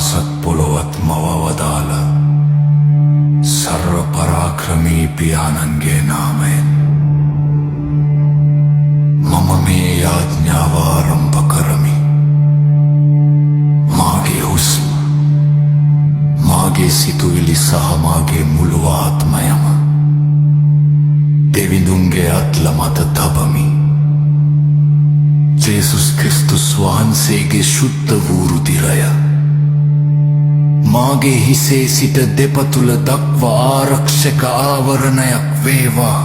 ආකාසත් පොළොවත් මවවදාල සර්ව පරාක්‍රමී පියාණන්ගේ නාමයෙන් මම මේ යාඥාව ආරම්භ කරමි. මාගේ හුස්ම, මාගේ සිතුවිලි සහ මාගේ මුළු ආත්මයම දෙවිඳුන්ගේ අත්ල මත තබමි. ජේසුස් ක්‍රිස්තුස් වහන්සේගේ ශුද්ධ වූ රුධිරය මාගේ හිසේ සිට දෙපතුල දක්වා ආරක්ෂක ආවරණයක් වේවා.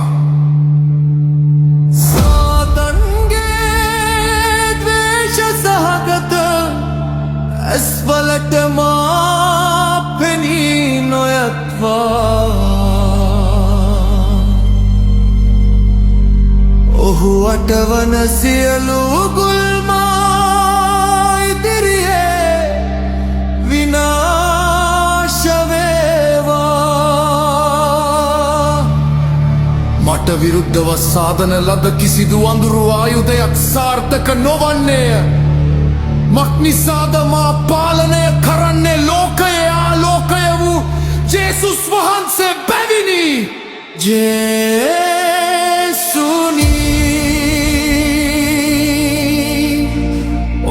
සාතන්ගේ ද්වේෂ සහගත ඇස්වලට මා පෙනී නොයත්වා. ඔහු අටවන සියලු ගුල්මා ඉදිරියේ විනාශ වේවා. මට විරුද්ධව සාධන ලද කිසිදු අඳුරු ආයුධයක් සාර්ථක නොවන්නේය. මක්නිසාද මා පාලනය කරන්නේ ලෝකයේ ආලෝකය වූ ජේසුස් වහන්සේ බැවිනි. ජේසුනි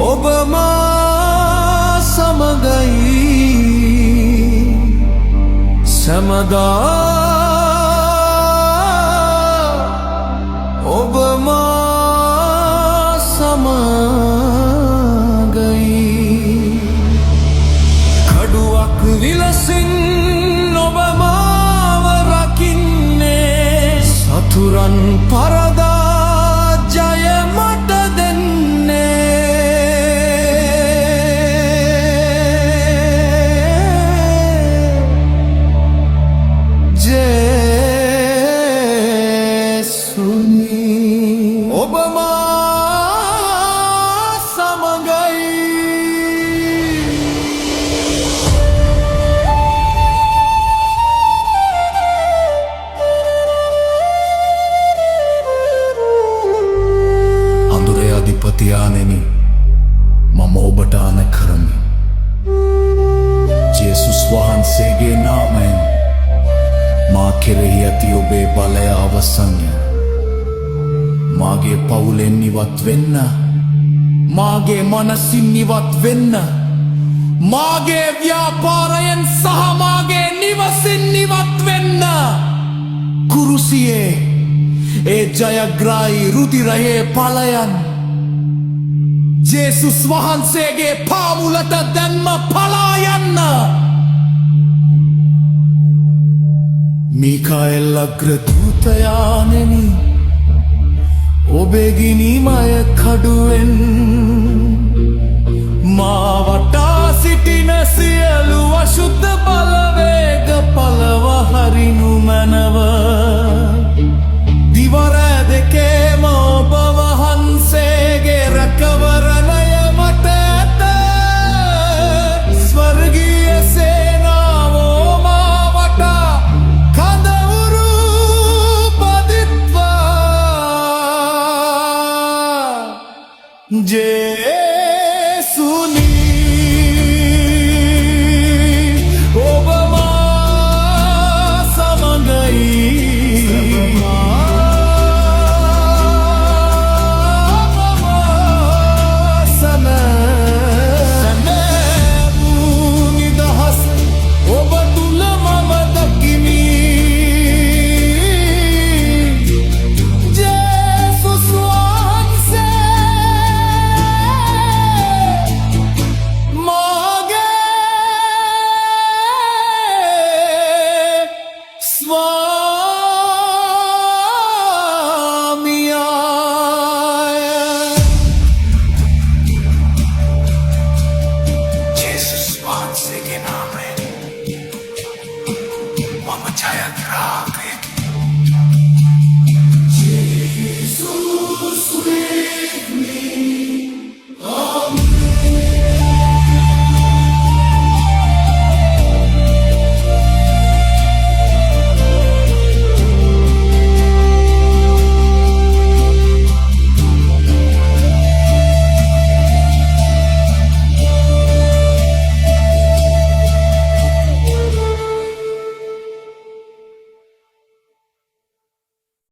ඔබ මා සමගයි සමදා. ඔබ මා සමගයි කඩුවක් විලසින් ඔබ මාව රකින්නේ. සතුරන් පරදා ජය මට දෙන්නේ. ජේසුනි ඔබ මා සමගයි. අඳුරේ අධිපතියාණෙනි, මම ඔබට ආන කරමි. ජේසුස් වහන්සේගේ නාමයෙන් මා කෙරෙහි ඇති ඔබේ බලය අවසන්ය. මාගේ පවුලෙන් ඉවත් වෙන්න, මාගේ මනසින් ඉවත් වෙන්න, මාගේ ව්‍යාපාරයෙන් සහ මාගේ නිවසින් ඉවත් වෙන්න. කුරුසියේ ඒ ජයග්‍රාහී රුධිරයේ පලයන් ජේසුස් වහන්සේගේ පාමුලට දැන්ම පලා යන්න. මිකාኤල් අග්‍රදූතයාණෙනි, ඔබේ ගිනිමය කඩුවෙන්